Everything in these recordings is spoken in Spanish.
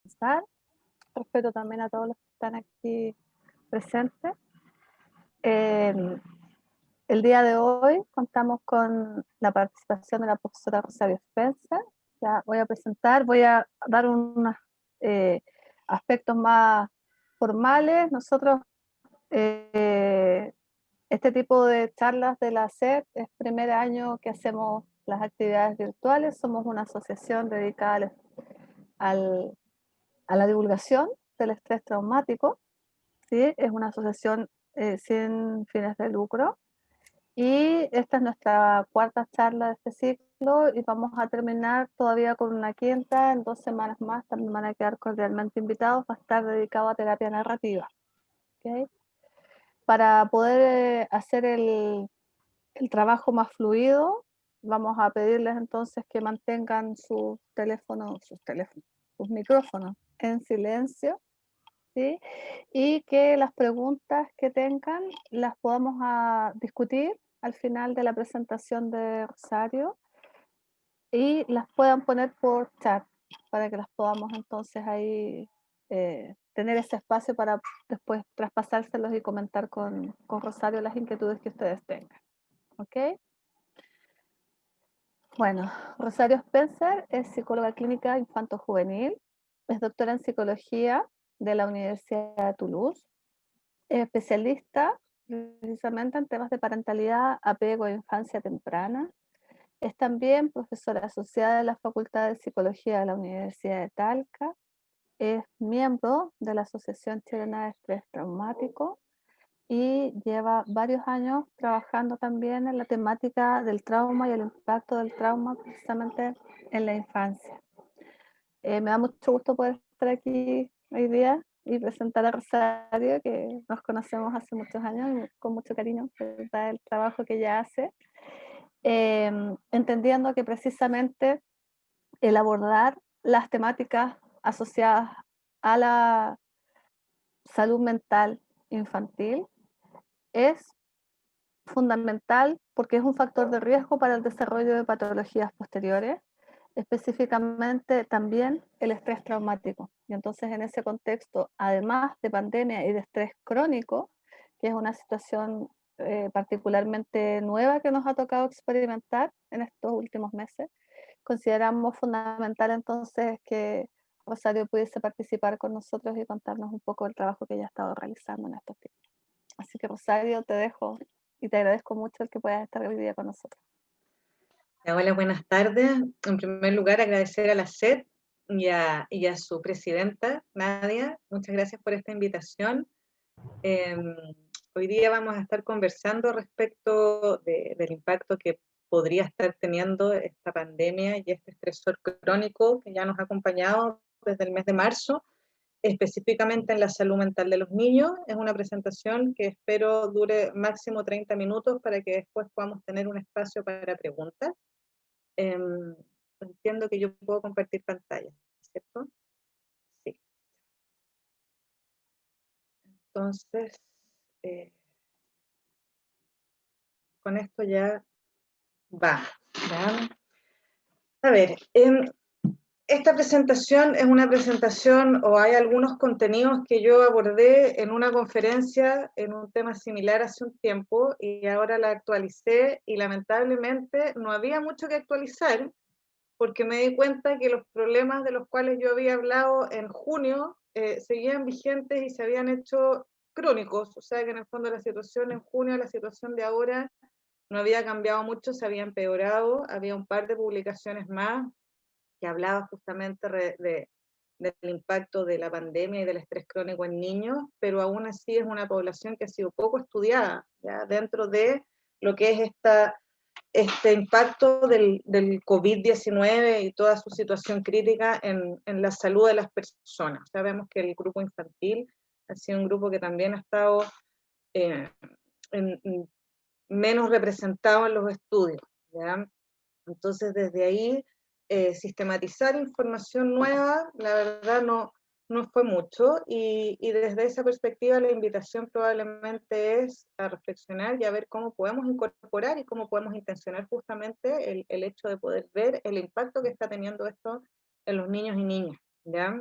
comenzar. Respeto también a todos los que están aquí presentes. El día de hoy contamos con la participación de la profesora Rosario Spencer. Ya voy a dar unos aspectos más formales. Nosotros, este tipo de charlas de la SED es el primer año que hacemos las actividades virtuales. Somos una asociación dedicada a la divulgación del estrés traumático. ¿Sí? Es una asociación sin fines de lucro. Y esta es nuestra cuarta charla de este ciclo y vamos a terminar todavía con una quinta en 2 semanas más. También van a quedar cordialmente invitados. Va a estar dedicado a terapia narrativa. ¿Okay? Para poder hacer el trabajo más fluido, vamos a pedirles entonces que mantengan sus micrófonos en silencio. ¿Sí? Y que las preguntas que tengan las podamos discutir al final de la presentación de Rosario y las puedan poner por chat para que las podamos entonces ahí tener ese espacio para después traspasárselos y comentar con Rosario las inquietudes que ustedes tengan. ¿Ok? Bueno, Rosario Spencer es psicóloga clínica infanto-juvenil, es doctora en psicología de la Universidad de Toulouse, es especialista precisamente en temas de parentalidad, apego e infancia temprana. Es también profesora asociada de la Facultad de Psicología de la Universidad de Talca. Es miembro de la Asociación Chilena de Estrés Traumático y lleva varios años trabajando también en la temática del trauma y el impacto del trauma precisamente en la infancia. Me da mucho gusto poder estar aquí hoy día y presentar a Rosario, que nos conocemos hace muchos años y con mucho cariño, ¿verdad? El trabajo que ella hace, entendiendo que precisamente el abordar las temáticas asociadas a la salud mental infantil es fundamental porque es un factor de riesgo para el desarrollo de patologías posteriores, específicamente también el estrés traumático. Y entonces en ese contexto, además de pandemia y de estrés crónico, que es una situación particularmente nueva que nos ha tocado experimentar en estos últimos meses, consideramos fundamental entonces que Rosario pudiese participar con nosotros y contarnos un poco el trabajo que ella ha estado realizando en estos tiempos. Así que Rosario, te dejo y te agradezco mucho el que puedas estar hoy día con nosotros. Hola, buenas tardes. En primer lugar, agradecer a la SED y a su presidenta, Nadia. Muchas gracias por esta invitación. Hoy día vamos a estar conversando respecto del impacto que podría estar teniendo esta pandemia y este estresor crónico que ya nos ha acompañado desde el mes de marzo, específicamente en la salud mental de los niños. Es una presentación que espero dure máximo 30 minutos para que después podamos tener un espacio para preguntas. Entiendo que yo puedo compartir pantalla, ¿cierto? Sí. Entonces, con esto ya va. ¿Ya? A ver, esta presentación es una presentación o hay algunos contenidos que yo abordé en una conferencia en un tema similar hace un tiempo y ahora la actualicé y lamentablemente no había mucho que actualizar porque me di cuenta que los problemas de los cuales yo había hablado en junio seguían vigentes y se habían hecho crónicos, o sea que en el fondo la situación en junio, la situación de ahora no había cambiado mucho, se había empeorado, había un par de publicaciones más que hablaba justamente del impacto de la pandemia y del estrés crónico en niños, pero aún así es una población que ha sido poco estudiada, ¿ya? Dentro de lo que es este impacto del COVID-19 y toda su situación crítica en la salud de las personas. Sabemos que el grupo infantil ha sido un grupo que también ha estado menos representado en los estudios, ¿ya? Entonces, desde ahí, sistematizar información nueva, la verdad no fue mucho, y desde esa perspectiva la invitación probablemente es a reflexionar y a ver cómo podemos incorporar y cómo podemos intencionar justamente el hecho de poder ver el impacto que está teniendo esto en los niños y niñas, ¿ya?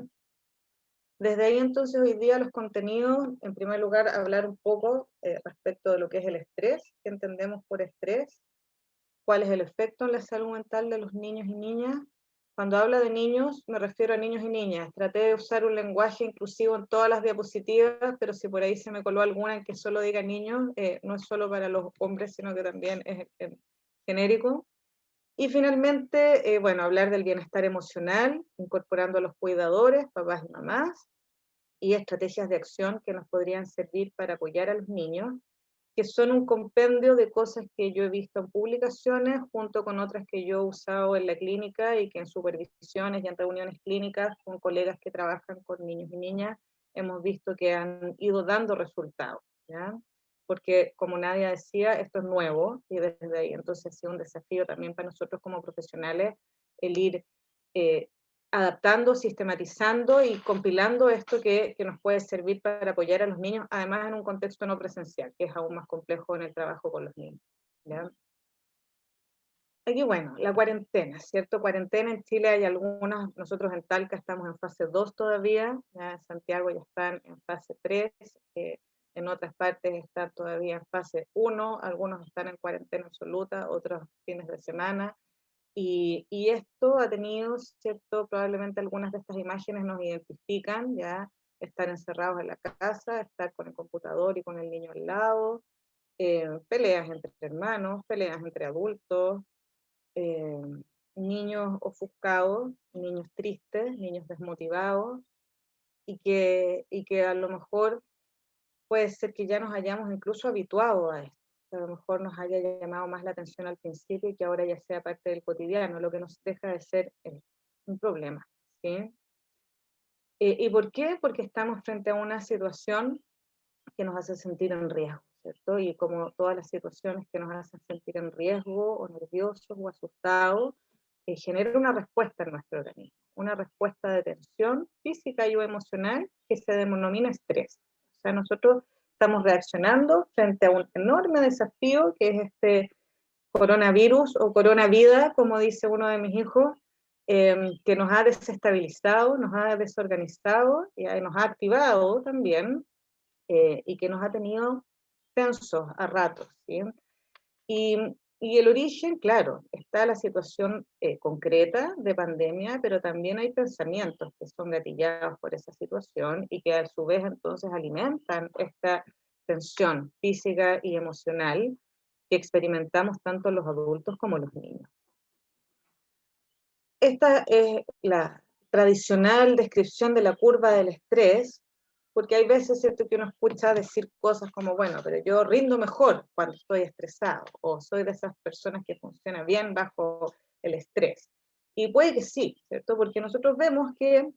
Desde ahí entonces hoy día los contenidos, en primer lugar hablar un poco respecto de lo que es el estrés, qué entendemos por estrés, cuál es el efecto en la salud mental de los niños y niñas. Cuando hablo de niños, me refiero a niños y niñas. Traté de usar un lenguaje inclusivo en todas las diapositivas, pero si por ahí se me coló alguna en que solo diga niños, no es solo para los hombres, sino que también es genérico. Y finalmente, bueno, hablar del bienestar emocional, incorporando a los cuidadores, papás y mamás, y estrategias de acción que nos podrían servir para apoyar a los niños, que son un compendio de cosas que yo he visto en publicaciones, junto con otras que yo he usado en la clínica y que en supervisiones y en reuniones clínicas con colegas que trabajan con niños y niñas hemos visto que han ido dando resultados, ¿ya? Porque como Nadia decía, esto es nuevo y desde ahí entonces ha sido un desafío también para nosotros como profesionales el ir adaptando, sistematizando y compilando esto que nos puede servir para apoyar a los niños, además en un contexto no presencial, que es aún más complejo en el trabajo con los niños, ¿ya? Aquí, bueno, la cuarentena, ¿cierto? Cuarentena en Chile hay algunas, nosotros en Talca estamos en fase 2 todavía, ya en Santiago ya están en fase 3, en otras partes están todavía en fase 1, algunos están en cuarentena absoluta, otros fines de semana, y esto ha tenido, ¿cierto? Probablemente algunas de estas imágenes nos identifican, ya estar encerrados en la casa, estar con el computador y con el niño al lado, peleas entre hermanos, peleas entre adultos, eh, niños ofuscados, niños tristes, niños desmotivados, y que a lo mejor puede ser que ya nos hayamos incluso habituado a esto, que a lo mejor nos haya llamado más la atención al principio y que ahora ya sea parte del cotidiano, lo que nos deja de ser un problema, ¿sí? ¿Y por qué? Porque estamos frente a una situación que nos hace sentir en riesgo, ¿cierto? Y como todas las situaciones que nos hacen sentir en riesgo o nerviosos o asustados, genera una respuesta en nuestro organismo, una respuesta de tensión física y o emocional que se denomina estrés. O sea, nosotros estamos reaccionando frente a un enorme desafío que es este coronavirus o coronavida, como dice uno de mis hijos, que nos ha desestabilizado, nos ha desorganizado y nos ha activado también, y que nos ha tenido tensos a ratos, ¿sí? Y, y el origen, claro, está la situación concreta de pandemia, pero también hay pensamientos que son gatillados por esa situación y que a su vez entonces alimentan esta tensión física y emocional que experimentamos tanto los adultos como los niños. Esta es la tradicional descripción de la curva del estrés, porque hay veces, ¿cierto?, que uno escucha decir cosas como, bueno, pero yo rindo mejor cuando estoy estresado, o soy de esas personas que funciona bien bajo el estrés. Y puede que sí, ¿cierto? Porque nosotros vemos que en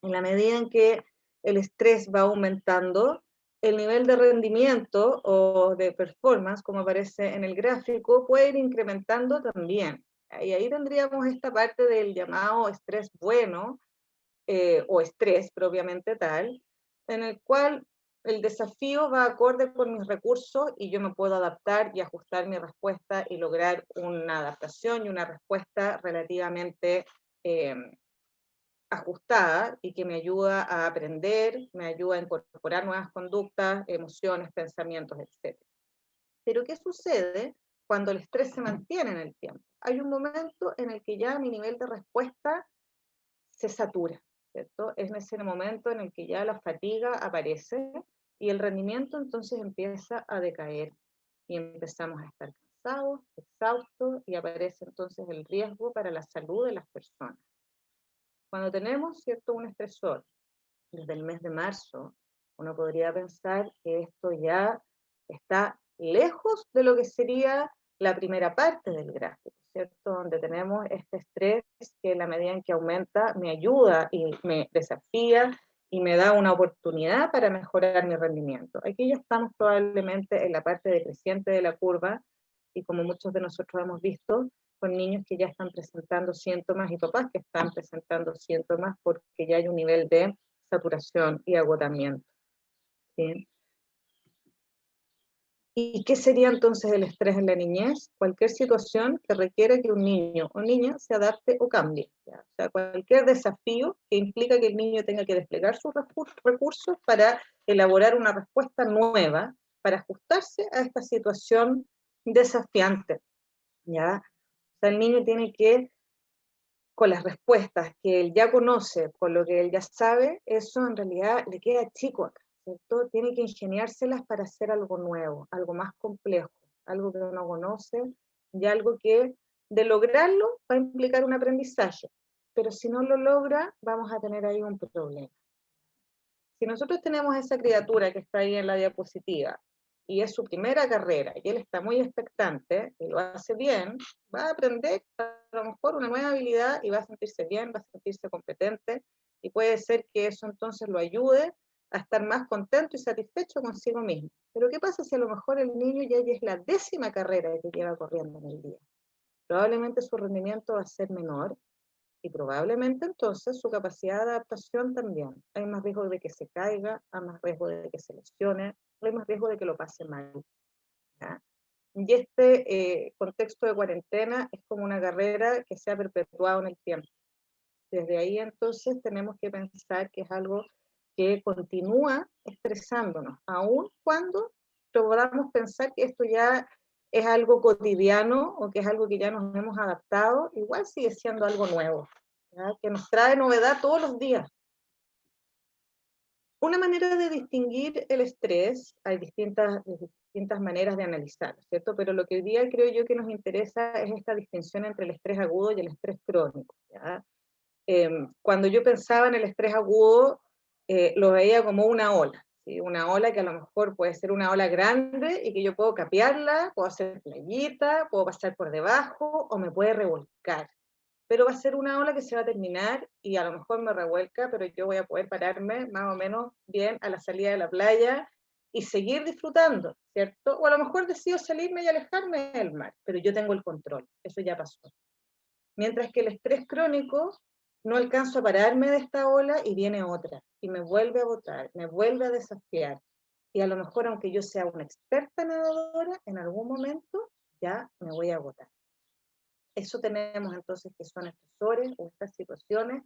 la medida en que el estrés va aumentando, el nivel de rendimiento o de performance, como aparece en el gráfico, puede ir incrementando también. Y ahí tendríamos esta parte del llamado estrés bueno, o estrés propiamente tal, en el cual el desafío va acorde con mis recursos y yo me puedo adaptar y ajustar mi respuesta y lograr una adaptación y una respuesta relativamente ajustada y que me ayuda a aprender, me ayuda a incorporar nuevas conductas, emociones, pensamientos, etc. Pero ¿qué sucede cuando el estrés se mantiene en el tiempo? Hay un momento en el que ya mi nivel de respuesta se satura, ¿cierto? Es en ese momento en el que ya la fatiga aparece y el rendimiento entonces empieza a decaer y empezamos a estar cansados, exhaustos y aparece entonces el riesgo para la salud de las personas. Cuando tenemos, ¿cierto?, un estresor desde el mes de marzo, uno podría pensar que esto ya está lejos de lo que sería la primera parte del gráfico, ¿cierto? Donde tenemos este estrés que en la medida en que aumenta me ayuda y me desafía y me da una oportunidad para mejorar mi rendimiento. Aquí ya estamos probablemente en la parte decreciente de la curva y como muchos de nosotros hemos visto, con niños que ya están presentando síntomas y papás que están presentando síntomas porque ya hay un nivel de saturación y agotamiento, ¿sí? ¿Y qué sería entonces el estrés en la niñez? Cualquier situación que requiera que un niño o niña se adapte o cambie. ¿Ya? O sea, cualquier desafío que implica que el niño tenga que desplegar sus recursos para elaborar una respuesta nueva, para ajustarse a esta situación desafiante. ¿Ya? O sea, el niño tiene que, con las respuestas que él ya conoce, con lo que él ya sabe, eso en realidad le queda chico acá, ¿cierto? Tiene que ingeniárselas para hacer algo nuevo, algo más complejo, algo que no conoce y algo que de lograrlo va a implicar un aprendizaje, pero si no lo logra, vamos a tener ahí un problema. Si nosotros tenemos esa criatura que está ahí en la diapositiva, y es su primera carrera, y él está muy expectante, y lo hace bien, va a aprender a lo mejor una nueva habilidad, y va a sentirse bien, va a sentirse competente, y puede ser que eso entonces lo ayude a estar más contento y satisfecho consigo mismo. Pero ¿qué pasa si a lo mejor el niño ya es la 10ª carrera que lleva corriendo en el día? Probablemente su rendimiento va a ser menor, y probablemente entonces su capacidad de adaptación también. Hay más riesgo de que se caiga, hay más riesgo de que se lesione, hay más riesgo de que lo pase mal. ¿Ya? Y este contexto de cuarentena es como una carrera que se ha perpetuado en el tiempo. Desde ahí entonces tenemos que pensar que es algo que continúa estresándonos, aun cuando podamos pensar que esto ya es algo cotidiano o que es algo que ya nos hemos adaptado, igual sigue siendo algo nuevo, ¿ya? Que nos trae novedad todos los días. Una manera de distinguir el estrés, hay distintas maneras de analizarlo, ¿cierto? Pero lo que hoy día creo yo que nos interesa es esta distinción entre el estrés agudo y el estrés crónico, ¿ya? Cuando yo pensaba en el estrés agudo, lo veía como una ola, ¿sí? Una ola que a lo mejor puede ser una ola grande y que yo puedo capearla, puedo hacer playita, puedo pasar por debajo o me puede revolcar. Pero va a ser una ola que se va a terminar y a lo mejor me revuelca, pero yo voy a poder pararme más o menos bien a la salida de la playa y seguir disfrutando, ¿cierto? O a lo mejor decido salirme y alejarme del mar, pero yo tengo el control, eso ya pasó. Mientras que el estrés crónico, no alcanzo a pararme de esta ola y viene otra, y me vuelve a botar, me vuelve a desafiar. Y a lo mejor, aunque yo sea una experta nadadora, en algún momento ya me voy a agotar. Eso tenemos entonces que son estresores o estas situaciones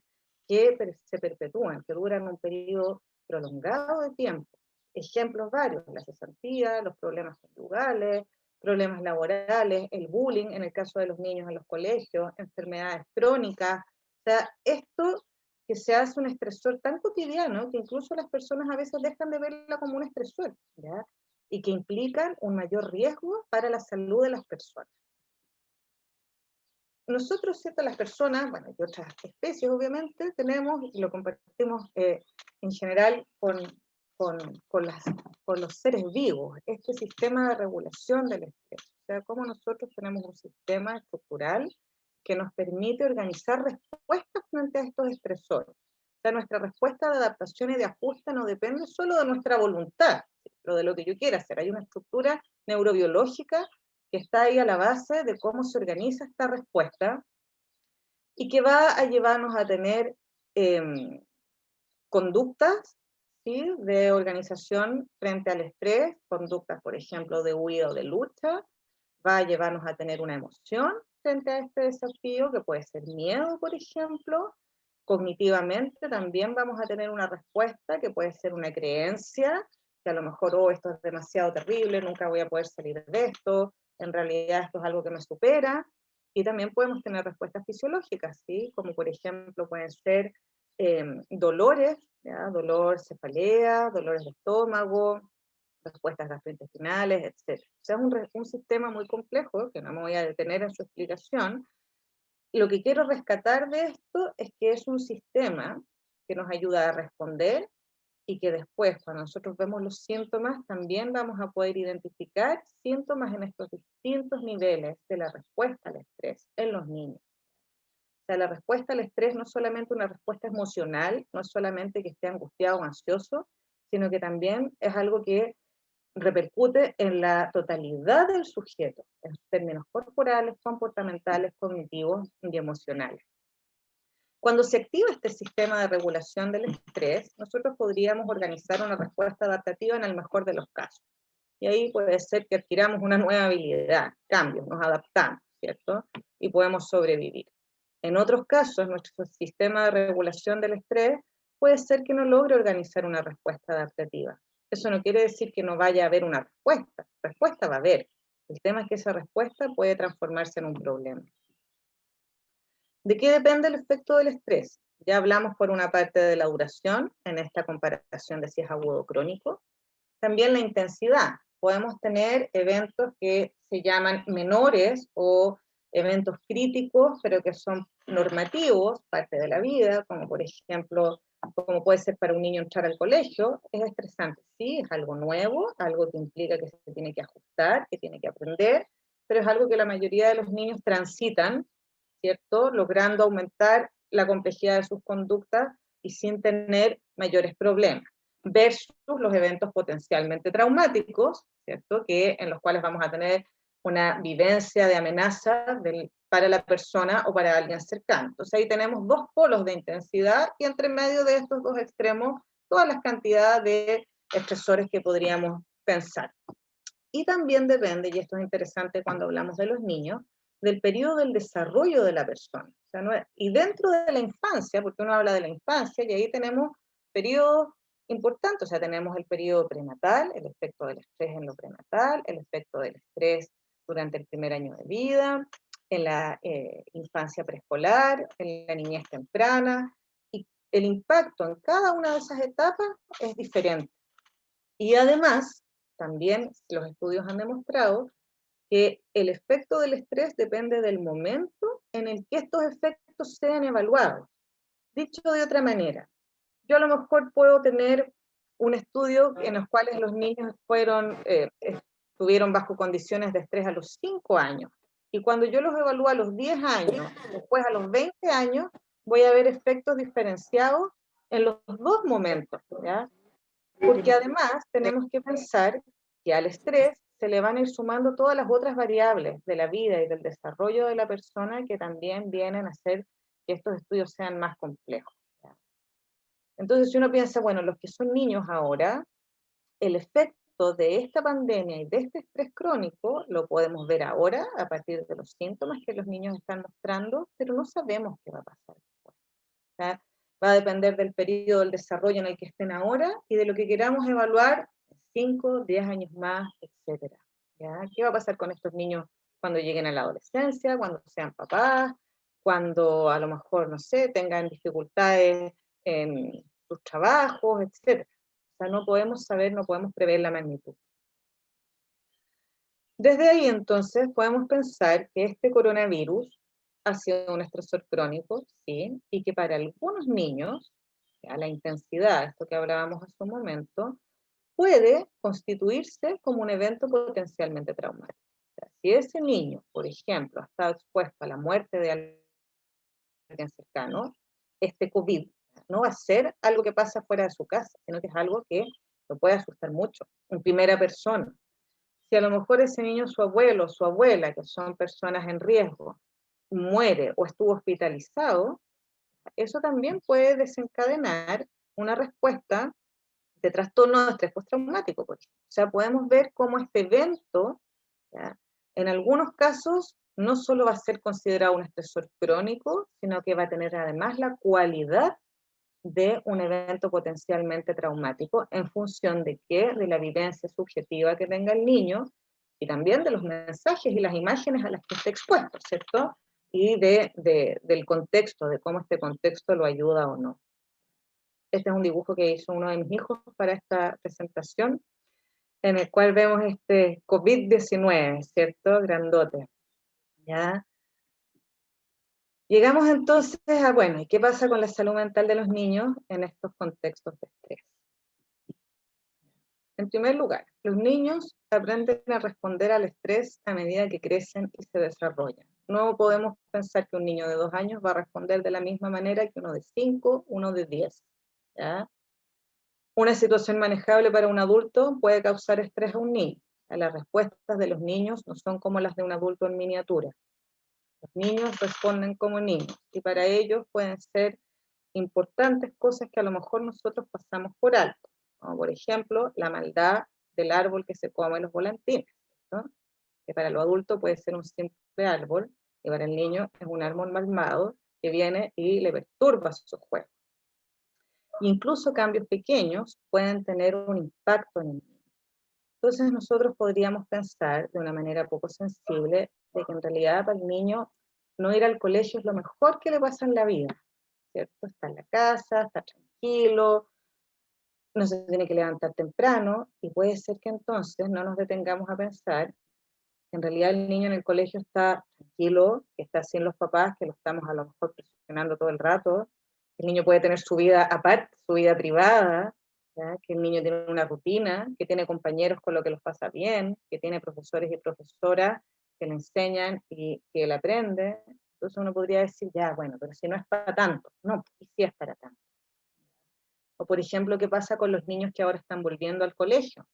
que se perpetúan, que duran un periodo prolongado de tiempo. Ejemplos varios, la cesantía, los problemas conyugales, problemas laborales, el bullying en el caso de los niños en los colegios, enfermedades crónicas. O sea, esto que se hace un estresor tan cotidiano que incluso las personas a veces dejan de verla como un estresor, ¿ya? Y que implican un mayor riesgo para la salud de las personas. Nosotros, ¿cierto? Las personas, bueno, y otras especies obviamente, tenemos, y lo compartimos en general con los seres vivos, este sistema de regulación del estrés. O sea, cómo nosotros tenemos un sistema estructural que nos permite organizar respuestas frente a estos estresores. O sea, nuestra respuesta de adaptación y de ajuste no depende solo de nuestra voluntad, o de lo que yo quiera hacer. Hay una estructura neurobiológica que está ahí a la base de cómo se organiza esta respuesta y que va a llevarnos a tener conductas, ¿sí? De organización frente al estrés, conductas, por ejemplo, de huida o de lucha, va a llevarnos a tener una emoción frente a este desafío, que puede ser miedo, por ejemplo. Cognitivamente también vamos a tener una respuesta que puede ser una creencia, que a lo mejor, oh, esto es demasiado terrible, nunca voy a poder salir de esto, en realidad esto es algo que me supera. Y también podemos tener respuestas fisiológicas, ¿sí? Como por ejemplo pueden ser dolores, ¿ya? Dolor, cefalea, dolores de estómago, respuestas gastrointestinales, etc. O sea, es un sistema muy complejo, que no me voy a detener en su explicación. Lo que quiero rescatar de esto es que es un sistema que nos ayuda a responder y que después, cuando nosotros vemos los síntomas, también vamos a poder identificar síntomas en estos distintos niveles de la respuesta al estrés en los niños. O sea, la respuesta al estrés no es solamente una respuesta emocional, no es solamente que esté angustiado o ansioso, sino que también es algo que repercute en la totalidad del sujeto, en términos corporales, comportamentales, cognitivos y emocionales. Cuando se activa este sistema de regulación del estrés, nosotros podríamos organizar una respuesta adaptativa en el mejor de los casos. y ahí puede ser que adquiramos una nueva habilidad, cambios, nos adaptamos, ¿cierto? Y podemos sobrevivir. En otros casos, nuestro sistema de regulación del estrés puede ser que no logre organizar una respuesta adaptativa. Eso no quiere decir que no vaya a haber una respuesta va a haber. El tema es que esa respuesta puede transformarse en un problema. ¿De qué depende el efecto del estrés? Ya hablamos por una parte de la duración, en esta comparación de si es agudo o crónico. También la intensidad. Podemos tener eventos que se llaman menores o eventos críticos, pero que son normativos, parte de la vida, como por ejemplo, como puede ser para un niño entrar al colegio, es estresante, sí, es algo nuevo, algo que implica que se tiene que ajustar, que tiene que aprender, pero es algo que la mayoría de los niños transitan, ¿cierto? Logrando aumentar la complejidad de sus conductas y sin tener mayores problemas, versus los eventos potencialmente traumáticos, ¿cierto? En los cuales vamos a tener una vivencia de amenaza para la persona o para alguien cercano. Entonces ahí tenemos dos polos de intensidad y entre medio de estos dos extremos todas las cantidades de estresores que podríamos pensar. Y también depende, y esto es interesante cuando hablamos de los niños, del periodo del desarrollo de la persona. O sea, y dentro de la infancia, porque uno habla de la infancia, y ahí tenemos periodos importantes, o sea, tenemos el periodo prenatal, el efecto del estrés en lo prenatal, el efecto del estrés durante el primer año de vida, en la infancia preescolar, en la niñez temprana, y el impacto en cada una de esas etapas es diferente. Y además, también los estudios han demostrado que el efecto del estrés depende del momento en el que estos efectos sean evaluados. Dicho de otra manera, yo a lo mejor puedo tener un estudio en los cuales los niños estuvieron bajo condiciones de estrés a los 5 años, y cuando yo los evalúo a los 10 años, después a los 20 años, voy a ver efectos diferenciados en los dos momentos, ¿ya? Porque además tenemos que pensar que al estrés se le van a ir sumando todas las otras variables de la vida y del desarrollo de la persona que también vienen a hacer que estos estudios sean más complejos. Entonces, si uno piensa, bueno, los que son niños ahora, el efecto de esta pandemia y de este estrés crónico lo podemos ver ahora a partir de los síntomas que los niños están mostrando, pero no sabemos qué va a pasar después. ¿Ya? Va a depender del periodo del desarrollo en el que estén ahora y de lo que queramos evaluar 5, 10 años más, etc. ¿Ya? ¿Qué va a pasar con estos niños cuando lleguen a la adolescencia, cuando sean papás, cuando a lo mejor, no sé, tengan dificultades en sus trabajos, etc.? O sea, no podemos saber, no podemos prever la magnitud. Desde ahí, entonces, podemos pensar que este coronavirus ha sido un estresor crónico, sí, y que para algunos niños, a la intensidad, esto que hablábamos hace un momento, puede constituirse como un evento potencialmente traumático. O sea, si ese niño, por ejemplo, ha estado expuesto a la muerte de alguien cercano, este COVID no va a ser algo que pasa fuera de su casa, sino que es algo que lo puede asustar mucho, en primera persona. Si a lo mejor ese niño, su abuelo o su abuela, que son personas en riesgo, muere o estuvo hospitalizado, eso también puede desencadenar una respuesta de trastorno de estrés postraumático, por ejemplo. O sea, podemos ver cómo este evento, ¿ya?, en algunos casos, no solo va a ser considerado un estresor crónico, sino que va a tener además la cualidad de un evento potencialmente traumático en función de qué, de la vivencia subjetiva que tenga el niño y también de los mensajes y las imágenes a las que esté expuesto, ¿cierto? Y del contexto, de cómo este contexto lo ayuda o no. Este es un dibujo que hizo uno de mis hijos para esta presentación, en el cual vemos este COVID-19, ¿cierto? Grandote, ¿ya? Llegamos entonces a, bueno, ¿y qué pasa con la salud mental de los niños en estos contextos de estrés? En primer lugar, los niños aprenden a responder al estrés a medida que crecen y se desarrollan. No podemos pensar que un niño de 2 años va a responder de la misma manera que uno de 5, uno de 10, ¿ya? Una situación manejable para un adulto puede causar estrés a un niño. Las respuestas de los niños no son como las de un adulto en miniatura. Los niños responden como niños y para ellos pueden ser importantes cosas que a lo mejor nosotros pasamos por alto, como por ejemplo la maldad del árbol que se come los volantines, ¿no? Que para los adultos puede ser un simple árbol, y para el niño es un árbol malvado que viene y le perturba su juego. Incluso cambios pequeños pueden tener un impacto en el niño. Entonces nosotros podríamos pensar de una manera poco sensible de que en realidad para el niño no ir al colegio es lo mejor que le pasa en la vida, ¿cierto? Está en la casa, está tranquilo, no se tiene que levantar temprano, y puede ser que entonces no nos detengamos a pensar que en realidad el niño en el colegio está tranquilo, que está sin los papás, que lo estamos a lo mejor presionando todo el rato. El niño puede tener su vida aparte, su vida privada, ¿ya? Que el niño tiene una rutina, que tiene compañeros con los que los pasa bien, que tiene profesores y profesoras que le enseñan y que él aprende. Entonces uno podría decir, ya, bueno, pero si no es para tanto. No, y sí es para tanto. O por ejemplo, ¿qué pasa con los niños que ahora están volviendo al colegio?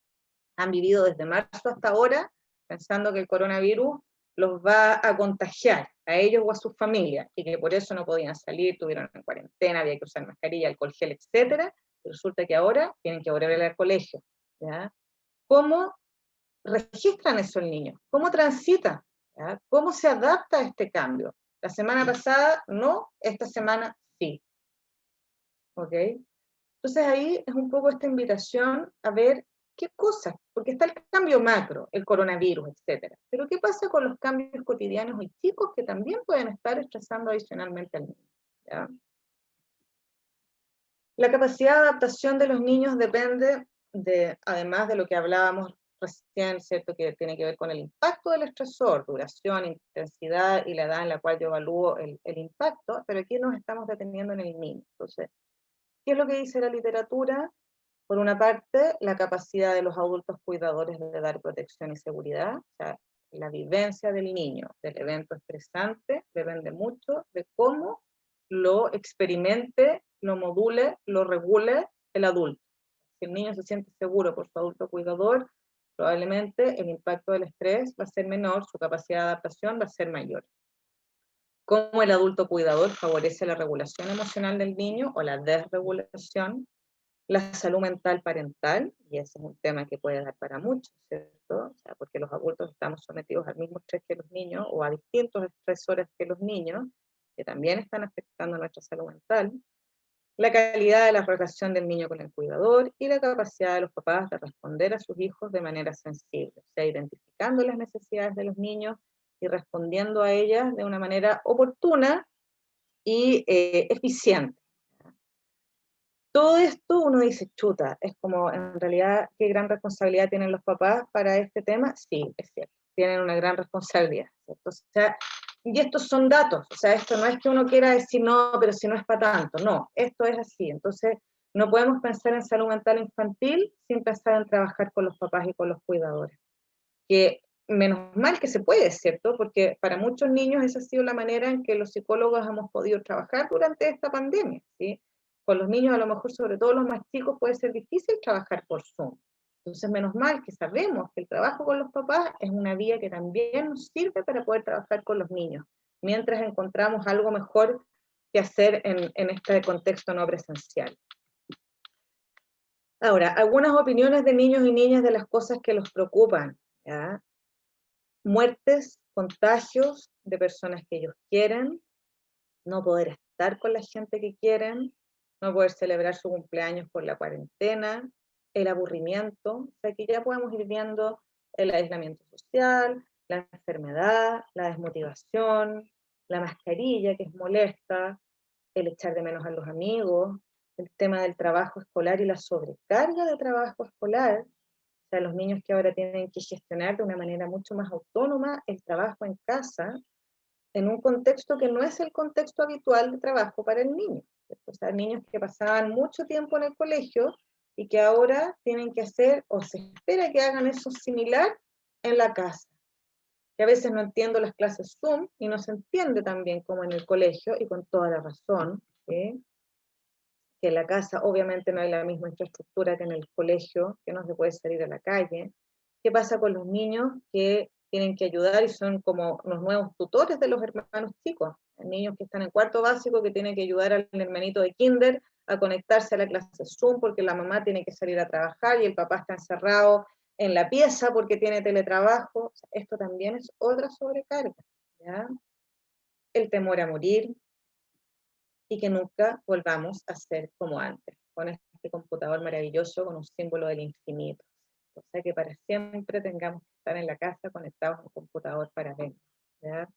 Han vivido desde marzo hasta ahora pensando que el coronavirus los va a contagiar a ellos o a sus familias, y que por eso no podían salir, tuvieron en cuarentena, había que usar mascarilla, alcohol gel, etcétera, y resulta que ahora tienen que volver al colegio, ¿ya? ¿Cómo registran eso el niño? ¿Cómo transita? ¿Ya? ¿Cómo se adapta a este cambio? La semana pasada no, esta semana sí. ¿Ok? Entonces ahí es un poco esta invitación a ver qué cosas, porque está el cambio macro, el coronavirus, etcétera. Pero ¿qué pasa con los cambios cotidianos y chicos que también pueden estar estresando adicionalmente al niño? ¿Ya? La capacidad de adaptación de los niños depende de, además de lo que hablábamos recién, ¿cierto? Que tiene que ver con el impacto del estresor, duración, intensidad y la edad en la cual yo evalúo el impacto, pero aquí nos estamos deteniendo en el niño. Entonces, ¿qué es lo que dice la literatura? Por una parte, la capacidad de los adultos cuidadores de dar protección y seguridad, o sea, la vivencia del niño, del evento estresante, depende mucho de cómo lo experimente, lo module, lo regule el adulto. Si el niño se siente seguro por su adulto cuidador, probablemente el impacto del estrés va a ser menor, su capacidad de adaptación va a ser mayor. Cómo el adulto cuidador favorece la regulación emocional del niño o la desregulación, la salud mental parental, y ese es un tema que puede dar para mucho, ¿cierto? O sea, porque los adultos estamos sometidos al mismo estrés que los niños, o a distintos estresores que los niños, que también están afectando nuestra salud mental, la calidad de la relación del niño con el cuidador, y la capacidad de los papás de responder a sus hijos de manera sensible, o sea, identificando las necesidades de los niños y respondiendo a ellas de una manera oportuna y eficiente. Todo esto uno dice, chuta, es como, en realidad, ¿qué gran responsabilidad tienen los papás para este tema? Sí, es cierto, tienen una gran responsabilidad, ¿cierto? O sea, y estos son datos, o sea, esto no es que uno quiera decir, no, pero si no es para tanto, no, esto es así. Entonces, no podemos pensar en salud mental infantil sin pensar en trabajar con los papás y con los cuidadores. Que menos mal que se puede, ¿cierto? Porque para muchos niños esa ha sido la manera en que los psicólogos hemos podido trabajar durante esta pandemia, ¿sí? Con los niños, a lo mejor, sobre todo los más chicos, puede ser difícil trabajar por Zoom. Entonces, menos mal que sabemos que el trabajo con los papás es una vía que también nos sirve para poder trabajar con los niños, mientras encontramos algo mejor que hacer en este contexto no presencial. Ahora, algunas opiniones de niños y niñas de las cosas que los preocupan, ¿ya? Muertes, contagios de personas que ellos quieren, no poder estar con la gente que quieren, no poder celebrar su cumpleaños por la cuarentena, el aburrimiento, o sea que ya podemos ir viendo el aislamiento social, la enfermedad, la desmotivación, la mascarilla que es molesta, el echar de menos a los amigos, el tema del trabajo escolar y la sobrecarga de trabajo escolar, o sea, los niños que ahora tienen que gestionar de una manera mucho más autónoma el trabajo en casa, en un contexto que no es el contexto habitual de trabajo para el niño. O sea, niños que pasaban mucho tiempo en el colegio y que ahora tienen que hacer, o se espera que hagan eso similar en la casa. Que a veces no entiendo las clases Zoom y no se entiende tan bien como en el colegio, y con toda la razón, ¿sí? Que en la casa obviamente no hay la misma infraestructura que en el colegio, que no se puede salir a la calle. ¿Qué pasa con los niños que tienen que ayudar y son como los nuevos tutores de los hermanos chicos? Niños que están en cuarto básico que tienen que ayudar al hermanito de kinder a conectarse a la clase Zoom porque la mamá tiene que salir a trabajar y el papá está encerrado en la pieza porque tiene teletrabajo. O sea, esto también es otra sobrecarga, ¿ya? El temor a morir y que nunca volvamos a ser como antes, con este computador maravilloso con un símbolo del infinito. O sea, que para siempre tengamos que estar en la casa conectados a un computador para ver, ¿ya?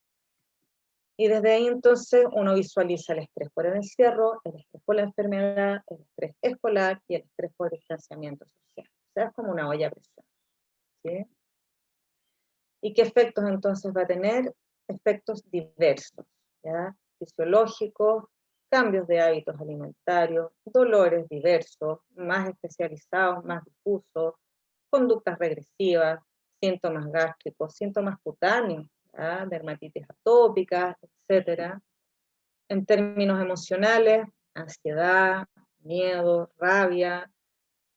Y desde ahí entonces uno visualiza el estrés por el encierro, el estrés por la enfermedad, el estrés escolar y el estrés por el distanciamiento social. O sea, es como una olla a presión, ¿sí? ¿Y qué efectos entonces va a tener? Efectos diversos, ¿ya? Fisiológicos, cambios de hábitos alimentarios, dolores diversos, más especializados, más difusos, conductas regresivas, síntomas gástricos, síntomas cutáneos, ¿ya? Dermatitis atópicas, etcétera. En términos emocionales, ansiedad, miedo, rabia,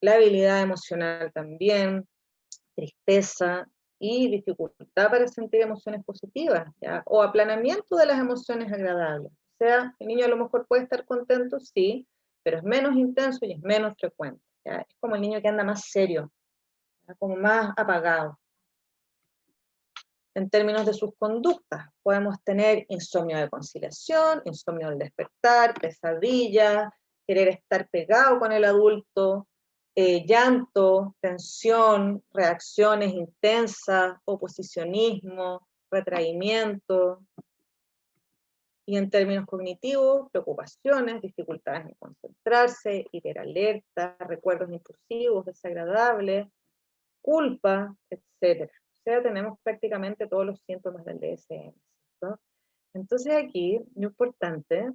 la habilidad emocional también, tristeza y dificultad para sentir emociones positivas, ¿ya? O aplanamiento de las emociones agradables. O sea, el niño a lo mejor puede estar contento, sí, pero es menos intenso y es menos frecuente, ¿ya? Es como el niño que anda más serio, ¿ya? Como más apagado. En términos de sus conductas, podemos tener insomnio de conciliación, insomnio del despertar, pesadillas, querer estar pegado con el adulto, llanto, tensión, reacciones intensas, oposicionismo, retraimiento. Y en términos cognitivos, preocupaciones, dificultades en concentrarse, hiperalerta, recuerdos intrusivos, desagradables, culpa, etcétera. O sea, tenemos prácticamente todos los síntomas del DSM, ¿cierto? Entonces aquí, lo importante,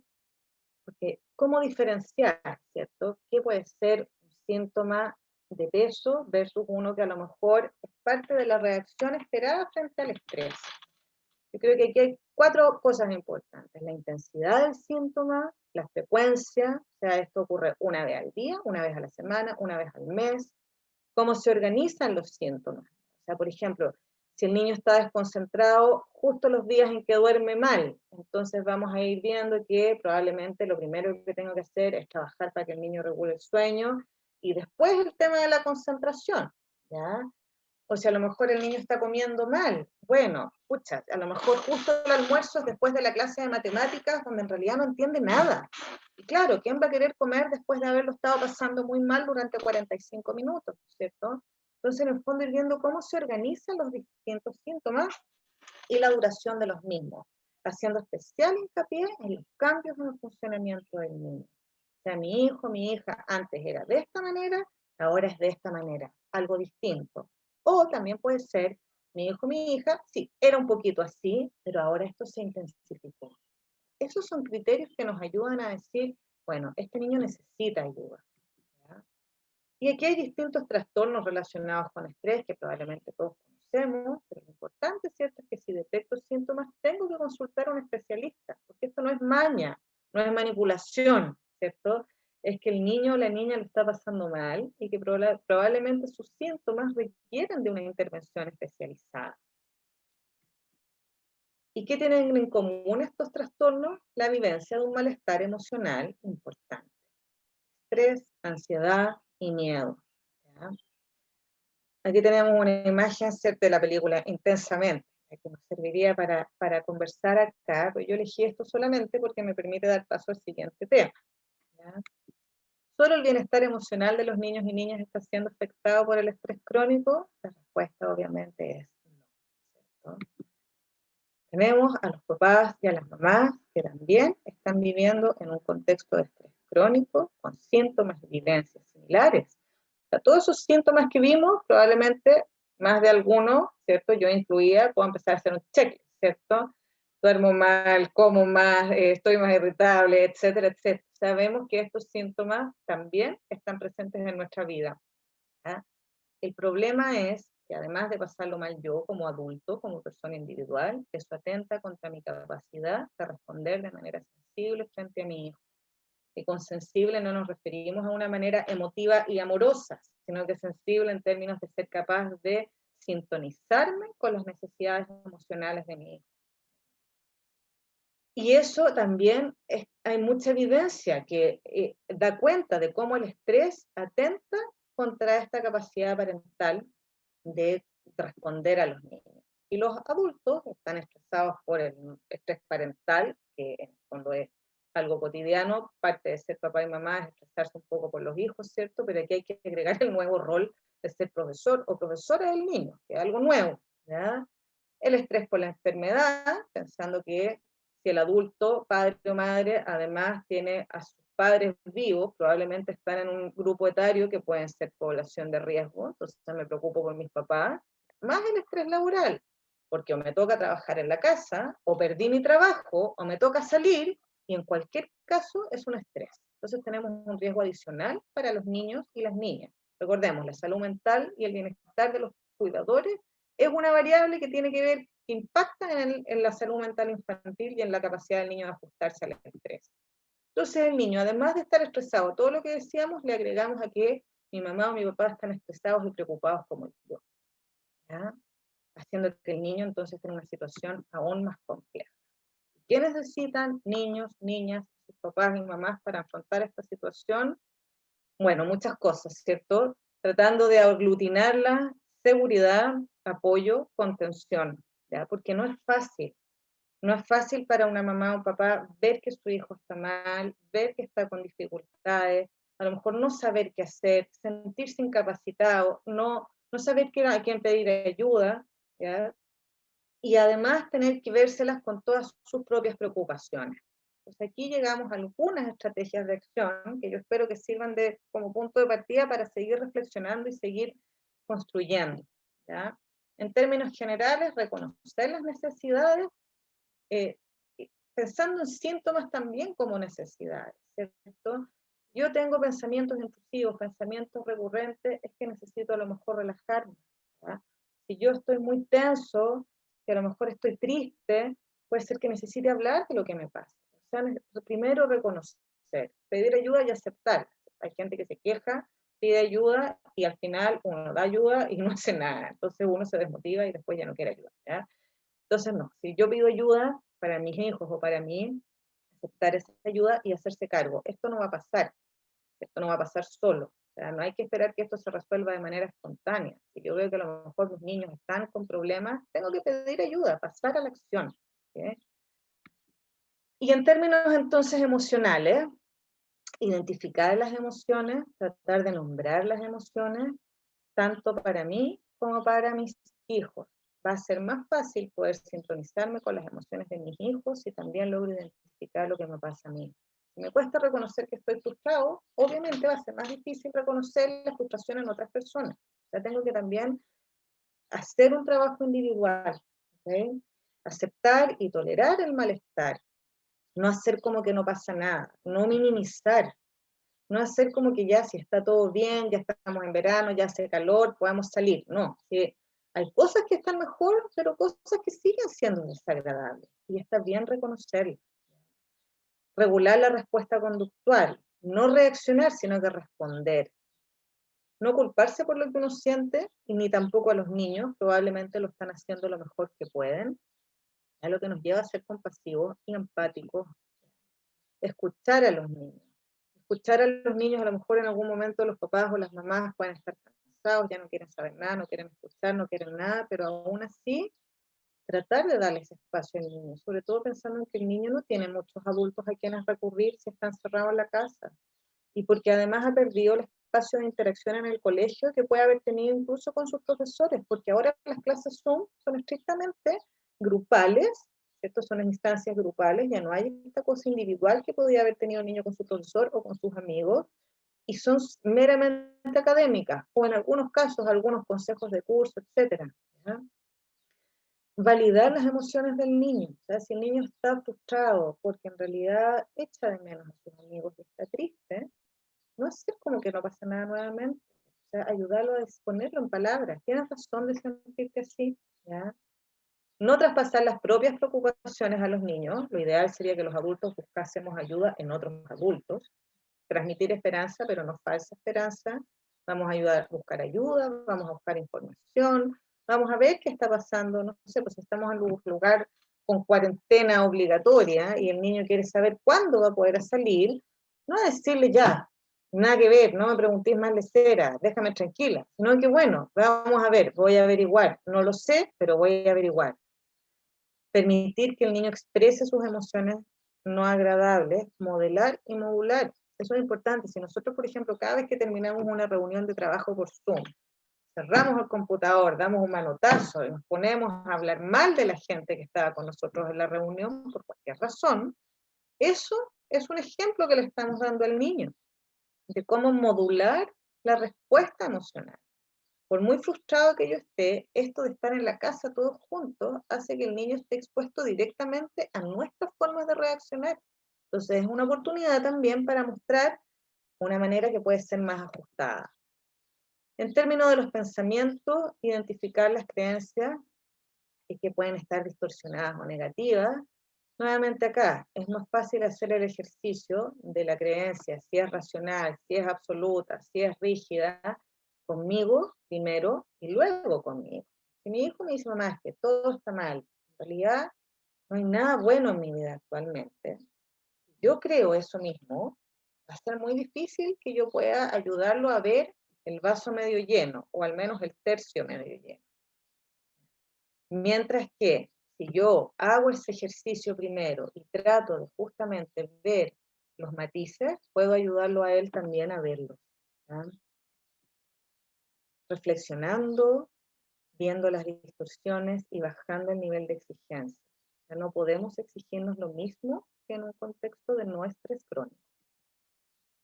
porque ¿cómo diferenciar, cierto? ¿Qué puede ser un síntoma de peso versus uno que a lo mejor es parte de la reacción esperada frente al estrés? Yo creo que aquí hay 4 cosas importantes: la intensidad del síntoma, la frecuencia, o sea, esto ocurre una vez al día, una vez a la semana, una vez al mes, cómo se organizan los síntomas. O sea, por ejemplo, si el niño está desconcentrado justo los días en que duerme mal, entonces vamos a ir viendo que probablemente lo primero que tengo que hacer es trabajar para que el niño regule el sueño y después el tema de la concentración, ¿ya? O si a lo mejor el niño está comiendo mal, bueno, pucha, a lo mejor justo el almuerzo es después de la clase de matemáticas donde en realidad no entiende nada. Y claro, ¿quién va a querer comer después de haberlo estado pasando muy mal durante 45 minutos, ¿cierto? Entonces, en el fondo, ir viendo cómo se organizan los distintos síntomas y la duración de los mismos, haciendo especial hincapié en los cambios en el funcionamiento del niño. O sea, mi hijo, mi hija, antes era de esta manera, ahora es de esta manera, algo distinto. O también puede ser, mi hijo, mi hija, sí, era un poquito así, pero ahora esto se intensificó. Esos son criterios que nos ayudan a decir, bueno, este niño necesita ayuda, ¿ya? Y aquí hay distintos trastornos relacionados con estrés que probablemente todos conocemos, pero lo importante, ¿cierto?, es que si detecto síntomas, tengo que consultar a un especialista, porque esto no es maña, no es manipulación, ¿cierto? Es que el niño o la niña lo está pasando mal y que probablemente sus síntomas requieren de una intervención especializada. ¿Y qué tienen en común estos trastornos? La vivencia de un malestar emocional importante. Estrés, ansiedad y miedo, ¿ya? Aquí tenemos una imagen, ¿cierto?, de la película Intensamente, que nos serviría para conversar acá, pero yo elegí esto solamente porque me permite dar paso al siguiente tema, ¿ya? ¿Solo el bienestar emocional de los niños y niñas está siendo afectado por el estrés crónico? La respuesta obviamente es no, ¿cierto? Tenemos a los papás y a las mamás que también están viviendo en un contexto de estrés crónico con síntomas y vivencias similares. O sea, todos esos síntomas que vimos, probablemente más de alguno, ¿cierto? Yo incluía, puedo empezar a hacer un checklist, ¿cierto? Duermo mal, como más, estoy más irritable, etcétera, etcétera. Sabemos que estos síntomas también están presentes en nuestra vida, ¿ya? El problema es que además de pasarlo mal yo como adulto, como persona individual, eso atenta contra mi capacidad de responder de manera sensible frente a mi hijo. Y con sensible no nos referimos a una manera emotiva y amorosa, sino que sensible en términos de ser capaz de sintonizarme con las necesidades emocionales de mi hijo. Y eso también hay mucha evidencia que da cuenta de cómo el estrés atenta contra esta capacidad parental de responder a los niños. Y los adultos están estresados por el estrés parental, que en el fondo es algo cotidiano, parte de ser papá y mamá es estresarse un poco por los hijos, ¿cierto? Pero aquí hay que agregar el nuevo rol de ser profesor o profesora del niño, que es algo nuevo, ¿ya? El estrés por la enfermedad, pensando que si el adulto, padre o madre, además tiene a sus padres vivos, probablemente están en un grupo etario que pueden ser población de riesgo, entonces me preocupo por mis papás, más el estrés laboral, porque o me toca trabajar en la casa, o perdí mi trabajo, o me toca salir, y en cualquier caso es un estrés. Entonces tenemos un riesgo adicional para los niños y las niñas. Recordemos, la salud mental y el bienestar de los cuidadores es una variable que tiene que ver, que impacta en la salud mental infantil y en la capacidad del niño de ajustarse al estrés. Entonces el niño, además de estar estresado, todo lo que decíamos, le agregamos a que mi mamá o mi papá están estresados y preocupados como yo, ¿ya? Haciendo que el niño entonces tenga una situación aún más compleja. ¿Qué necesitan niños, niñas, sus papás y mamás para afrontar esta situación? Bueno, muchas cosas, ¿cierto? Tratando de aglutinarla, seguridad, apoyo, contención, ¿ya? Porque no es fácil. No es fácil para una mamá o un papá ver que su hijo está mal, ver que está con dificultades, a lo mejor no saber qué hacer, sentirse incapacitado, no saber a quién pedir ayuda, ¿ya? Y además tener que vérselas con todas sus propias preocupaciones. Entonces aquí llegamos a algunas estrategias de acción que yo espero que sirvan como punto de partida para seguir reflexionando y seguir construyendo, ¿ya? En términos generales, reconocer las necesidades, eh, pensando en síntomas también como necesidades, ¿cierto? Yo tengo pensamientos intrusivos, pensamientos recurrentes, es que necesito a lo mejor relajarme, ¿ya? Si yo estoy muy tenso, si a lo mejor estoy triste, puede ser que necesite hablar de lo que me pasa. O sea, primero reconocer, pedir ayuda y aceptar. Hay gente que se queja, pide ayuda y al final uno da ayuda y no hace nada. Entonces uno se desmotiva y después ya no quiere ayudar, ¿ya? Entonces no, si yo pido ayuda para mis hijos o para mí, aceptar esa ayuda y hacerse cargo. Esto no va a pasar, esto no va a pasar solo. O sea, no hay que esperar que esto se resuelva de manera espontánea. Si yo veo que a lo mejor los niños están con problemas, tengo que pedir ayuda, pasar a la acción, ¿sí? Y en términos entonces emocionales, identificar las emociones, tratar de nombrar las emociones, tanto para mí como para mis hijos. Va a ser más fácil poder sincronizarme con las emociones de mis hijos si también logro identificar lo que me pasa a mí. Si me cuesta reconocer que estoy frustrado, obviamente va a ser más difícil reconocer la frustración en otras personas. O sea, tengo que también hacer un trabajo individual, ¿okay? Aceptar y tolerar el malestar, no hacer como que no pasa nada, no minimizar, no hacer como que ya si está todo bien, ya estamos en verano, ya hace calor, podemos salir. No, que hay cosas que están mejor, pero cosas que siguen siendo desagradables. Y está bien reconocerlo. Regular la respuesta conductual, no reaccionar, sino que responder. No culparse por lo que uno siente, y ni tampoco a los niños, probablemente lo están haciendo lo mejor que pueden. Es lo que nos lleva a ser compasivos y empáticos. Escuchar a los niños. Escuchar a los niños, a lo mejor en algún momento los papás o las mamás pueden estar cansados, ya no quieren saber nada, no quieren escuchar, no quieren nada, pero aún así tratar de darles espacio al niño, sobre todo pensando en que el niño no tiene muchos adultos a quienes recurrir si está encerrado en la casa, y porque además ha perdido el espacio de interacción en el colegio que puede haber tenido incluso con sus profesores, porque ahora las clases son estrictamente grupales, ¿cierto? Son instancias grupales, ya no hay esta cosa individual que podía haber tenido el niño con su profesor o con sus amigos, y son meramente académicas, o en algunos casos algunos consejos de curso, etc. ¿Ya? Validar las emociones del niño, o sea, si el niño está frustrado porque en realidad echa de menos a sus amigos y está triste, no hacer como que no pasa nada nuevamente, o sea, ayudarlo a exponerlo en palabras, tienes razón de sentirte así, ¿ya? No traspasar las propias preocupaciones a los niños, lo ideal sería que los adultos buscásemos ayuda en otros adultos, transmitir esperanza, pero no falsa esperanza, vamos a ayudar a buscar ayuda, vamos a buscar información, vamos a ver qué está pasando, no sé, pues estamos en un lugar con cuarentena obligatoria y el niño quiere saber cuándo va a poder salir, no decirle ya, nada que ver, no me preguntéis más lesera, déjame tranquila, sino que bueno, vamos a ver, voy a averiguar, no lo sé, pero voy a averiguar. Permitir que el niño exprese sus emociones no agradables, modelar y modular. Eso es importante. Si nosotros, por ejemplo, cada vez que terminamos una reunión de trabajo por Zoom, cerramos el computador, damos un manotazo y nos ponemos a hablar mal de la gente que estaba con nosotros en la reunión, por cualquier razón, eso es un ejemplo que le estamos dando al niño de cómo modular la respuesta emocional. Por muy frustrado que yo esté, esto de estar en la casa todos juntos hace que el niño esté expuesto directamente a nuestras formas de reaccionar. Entonces es una oportunidad también para mostrar una manera que puede ser más ajustada. En términos de los pensamientos, identificar las creencias que pueden estar distorsionadas o negativas. Nuevamente acá, es más fácil hacer el ejercicio de la creencia, si es racional, si es absoluta, si es rígida, conmigo primero y luego conmigo. Si mi hijo me dice, mamá, es que todo está mal, en realidad no hay nada bueno en mi vida actualmente, yo creo eso mismo, va a ser muy difícil que yo pueda ayudarlo a ver el vaso medio lleno, o al menos el tercio medio lleno. Mientras que si yo hago ese ejercicio primero y trato de justamente ver los matices, puedo ayudarlo a él también a verlos. ¿Ya? Reflexionando, viendo las distorsiones y bajando el nivel de exigencia. Ya no podemos exigirnos lo mismo que en un contexto de no estrés crónico.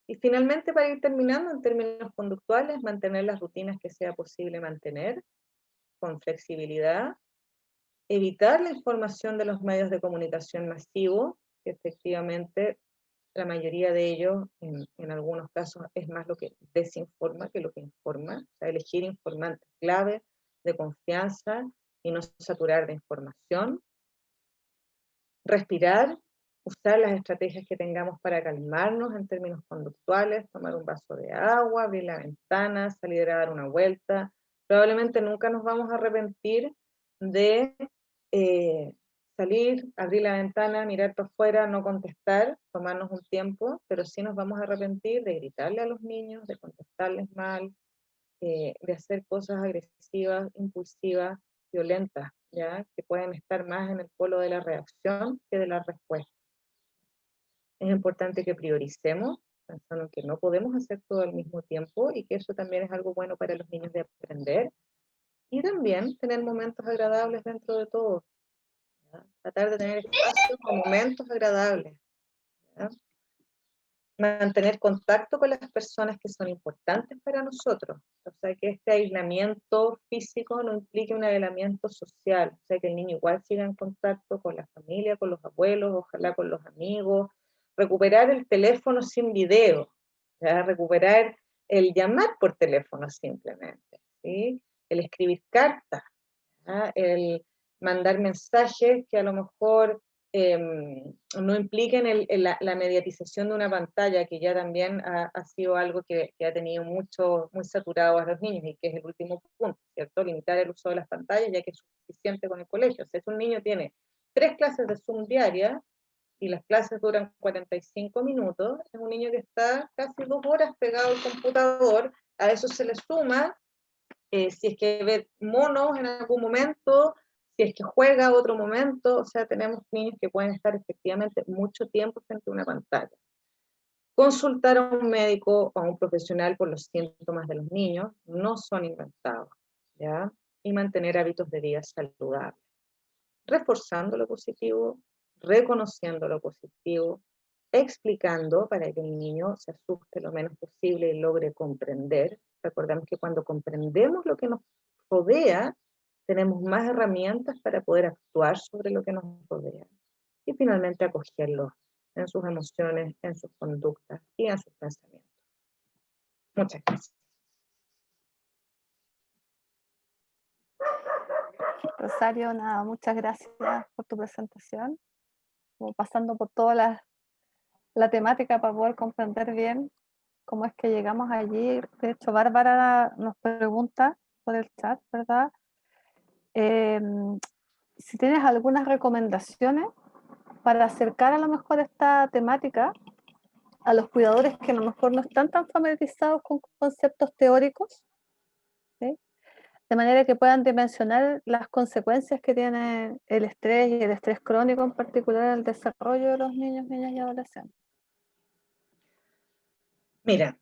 Y finalmente, para ir terminando, en términos conductuales, mantener las rutinas que sea posible mantener, con flexibilidad, evitar la información de los medios de comunicación masivos, que efectivamente la mayoría de ellos, en algunos casos, es más lo que desinforma que lo que informa. O sea, elegir informantes clave, de confianza, y no saturar de información. Respirar, usar las estrategias que tengamos para calmarnos en términos conductuales, tomar un vaso de agua, abrir la ventana, salir a dar una vuelta. Probablemente nunca nos vamos a arrepentir de salir, abrir la ventana, mirar para afuera, no contestar, tomarnos un tiempo, pero sí nos vamos a arrepentir de gritarle a los niños, de contestarles mal, de hacer cosas agresivas, impulsivas, violentas, ¿ya? Que pueden estar más en el polo de la reacción que de la respuesta. Es importante que prioricemos, pensando que no podemos hacer todo al mismo tiempo y que eso también es algo bueno para los niños de aprender. Y también tener momentos agradables dentro de todo. ¿Ya? Tratar de tener espacios o momentos agradables. ¿Ya? Mantener contacto con las personas que son importantes para nosotros. O sea, que este aislamiento físico no implique un aislamiento social. O sea, que el niño igual siga en contacto con la familia, con los abuelos, ojalá con los amigos. Recuperar el teléfono sin video. ¿Ya? Recuperar el llamar por teléfono simplemente. ¿Sí? El escribir cartas. ¿Ya? El mandar mensajes que a lo mejor no impliquen la mediatización de una pantalla, que ya también ha sido algo que ha tenido muy saturado a los niños, y que es el último punto, ¿cierto? Limitar el uso de las pantallas, ya que es suficiente con el colegio. O sea, si un niño tiene 3 clases de Zoom diarias, y las clases duran 45 minutos, es un niño que está casi 2 horas pegado al computador. A eso se le suma, si es que ve monos en algún momento, si es que juega otro momento. O sea, tenemos niños que pueden estar efectivamente mucho tiempo frente a una pantalla. Consultar a un médico o a un profesional por los síntomas de los niños, no son inventados, ¿ya? Y mantener hábitos de vida saludables, reforzando lo positivo, reconociendo lo positivo, explicando para que el niño se asuste lo menos posible y logre comprender. Recordemos que cuando comprendemos lo que nos rodea, tenemos más herramientas para poder actuar sobre lo que nos rodea. Y finalmente acogerlo en sus emociones, en sus conductas y en sus pensamientos. Muchas gracias. Rosario, nada, muchas gracias por tu presentación, como pasando por toda la temática para poder comprender bien cómo es que llegamos allí. De hecho, Bárbara nos pregunta por el chat, ¿verdad? Si tienes algunas recomendaciones para acercar a lo mejor esta temática a los cuidadores que a lo mejor no están tan familiarizados con conceptos teóricos, ¿sí? De manera que puedan dimensionar las consecuencias que tiene el estrés y el estrés crónico en particular en el desarrollo de los niños, niñas y adolescentes. Mira,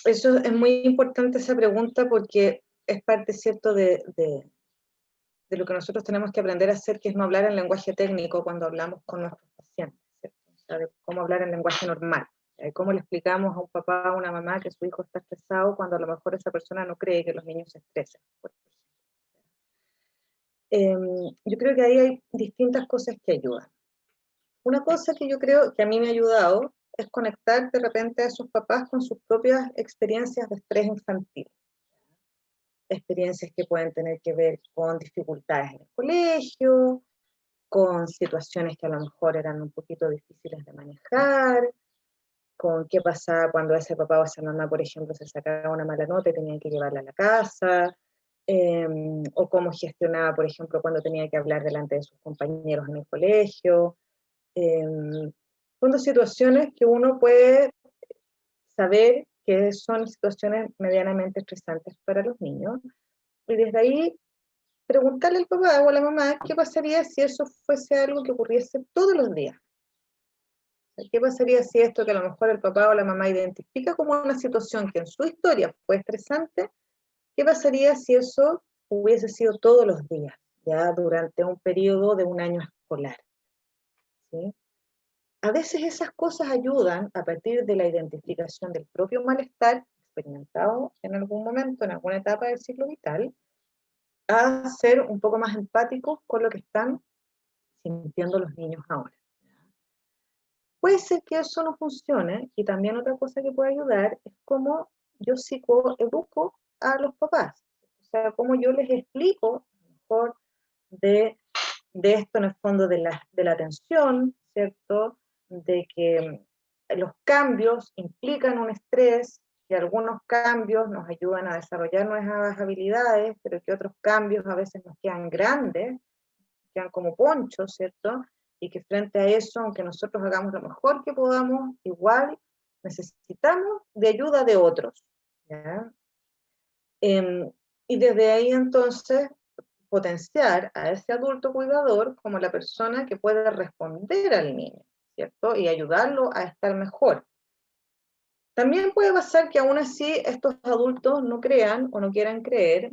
eso es muy importante esa pregunta porque es parte, ¿cierto?, de lo que nosotros tenemos que aprender a hacer, que es no hablar en lenguaje técnico cuando hablamos con nuestros pacientes, ¿cierto? O sea, de cómo hablar en lenguaje normal. ¿Cómo le explicamos a un papá o a una mamá que su hijo está estresado cuando a lo mejor esa persona no cree que los niños se estresen, por ejemplo? Yo creo que ahí hay distintas cosas que ayudan. Una cosa que yo creo que a mí me ha ayudado es conectar de repente a esos papás con sus propias experiencias de estrés infantil. Experiencias que pueden tener que ver con dificultades en el colegio, con situaciones que a lo mejor eran un poquito difíciles de manejar, con qué pasaba cuando ese papá o esa mamá, por ejemplo, se sacaba una mala nota y tenían que llevarla a la casa, o cómo gestionaba, por ejemplo, cuando tenía que hablar delante de sus compañeros en el colegio. Son situaciones que uno puede saber que son situaciones medianamente estresantes para los niños, y desde ahí preguntarle al papá o a la mamá qué pasaría si eso fuese algo que ocurriese todos los días. ¿Qué pasaría si esto que a lo mejor el papá o la mamá identifica como una situación que en su historia fue estresante, qué pasaría si eso hubiese sido todos los días, ya durante un periodo de un año escolar? ¿Sí? A veces esas cosas ayudan a partir de la identificación del propio malestar experimentado en algún momento, en alguna etapa del ciclo vital, a ser un poco más empáticos con lo que están sintiendo los niños ahora. Puede ser que eso no funcione, y también otra cosa que puede ayudar es cómo yo psicoeduco a los papás. O sea, cómo yo les explico, a lo mejor, de esto en el fondo de la atención, ¿cierto? De que los cambios implican un estrés, que algunos cambios nos ayudan a desarrollar nuevas habilidades, pero que otros cambios a veces nos quedan grandes, quedan como ponchos, ¿cierto? Y que frente a eso, aunque nosotros hagamos lo mejor que podamos, igual necesitamos de ayuda de otros, ¿ya? Y desde ahí entonces potenciar a ese adulto cuidador como la persona que puede responder al niño, ¿cierto? Y ayudarlo a estar mejor. También puede pasar que aún así estos adultos no crean o no quieran creer,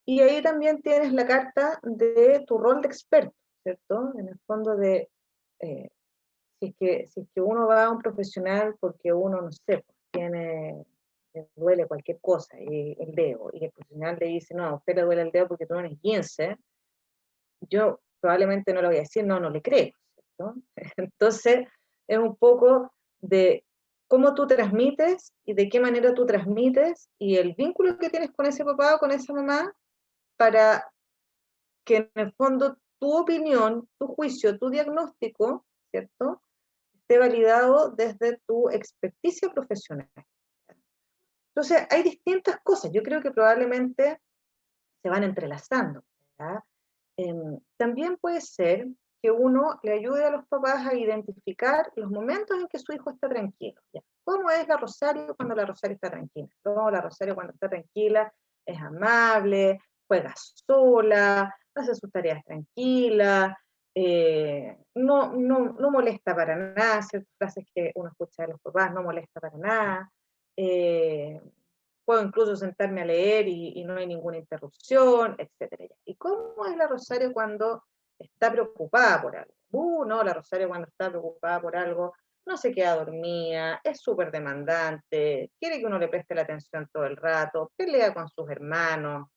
y ahí también tienes la carta de tu rol de experto, ¿cierto? En el fondo de, eh, si es que uno va a un profesional porque uno, no sé, pues, le duele cualquier cosa, y el dedo, y el profesional le dice, no, a usted le duele el dedo porque tú no eres 15, yo probablemente no le voy a decir, no, no le creo, ¿cierto? Entonces, es un poco de cómo tú transmites y de qué manera tú transmites y el vínculo que tienes con ese papá o con esa mamá para que en el fondo tu opinión, tu juicio, tu diagnóstico, ¿cierto?, esté validado desde tu experticia profesional. Entonces, hay distintas cosas, yo creo que probablemente se van entrelazando, ¿ya? También puede ser que uno le ayude a los papás a identificar los momentos en que su hijo está tranquilo, ¿ya? ¿Cómo es la Rosario cuando la Rosario está tranquila? No, la Rosario cuando está tranquila es amable, juega sola, hace sus tareas tranquila, no molesta para nada, ciertas frases que uno escucha de los papás, no molesta para nada, eh, puedo incluso sentarme a leer y no hay ninguna interrupción, etcétera. ¿Y cómo es la Rosario cuando está preocupada por algo? No, la Rosario cuando está preocupada por algo no se queda dormida, es súper demandante, quiere que uno le preste la atención todo el rato, pelea con sus hermanos,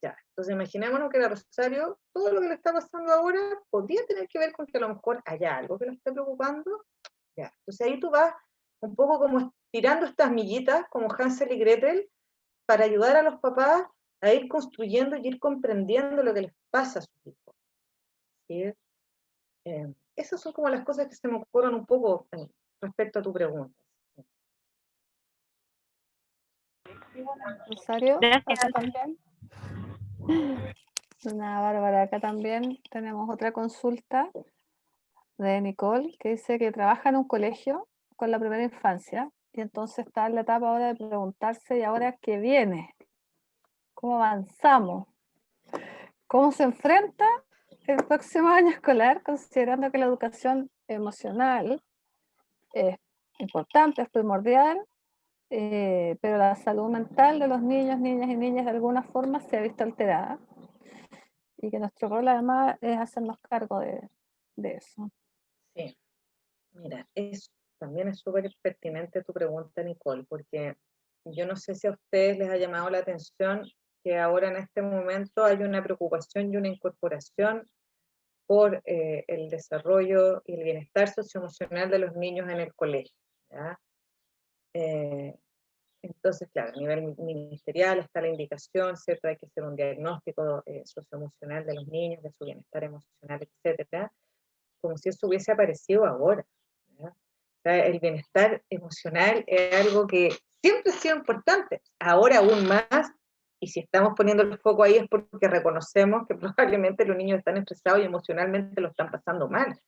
ya. Entonces imaginémonos que la Rosario, todo lo que le está pasando ahora, podría tener que ver con que a lo mejor haya algo que lo esté preocupando, ya. Entonces ahí tú vas un poco como tirando estas millitas, como Hansel y Gretel, para ayudar a los papás a ir construyendo y ir comprendiendo lo que les pasa a sus hijos, ¿sí? Esas son como las cosas que se me ocurren un poco respecto a tu pregunta. Rosario, Gracias. acá también. Una Bárbara, acá también tenemos otra consulta de Nicole que dice que trabaja en un colegio con la primera infancia, y entonces está en la etapa ahora de preguntarse, ¿y ahora qué viene? ¿Cómo avanzamos? ¿Cómo se enfrenta el próximo año escolar, considerando que la educación emocional es importante, es primordial, pero la salud mental de los niños, niñas y niñas de alguna forma se ha visto alterada, y que nuestro rol además es hacernos cargo de eso. Sí, mira, también es súper pertinente tu pregunta, Nicole, porque yo no sé si a ustedes les ha llamado la atención que ahora en este momento hay una preocupación y una incorporación por el desarrollo y el bienestar socioemocional de los niños en el colegio, ¿ya? Entonces, claro, a nivel ministerial está la indicación, ¿cierto? Hay que hacer un diagnóstico socioemocional de los niños, de su bienestar emocional, etcétera, como si eso hubiese aparecido ahora, ¿ya? O sea, el bienestar emocional es algo que siempre ha sido importante, ahora aún más, y si estamos poniendo el foco ahí es porque reconocemos que probablemente los niños están estresados y emocionalmente lo están pasando mal.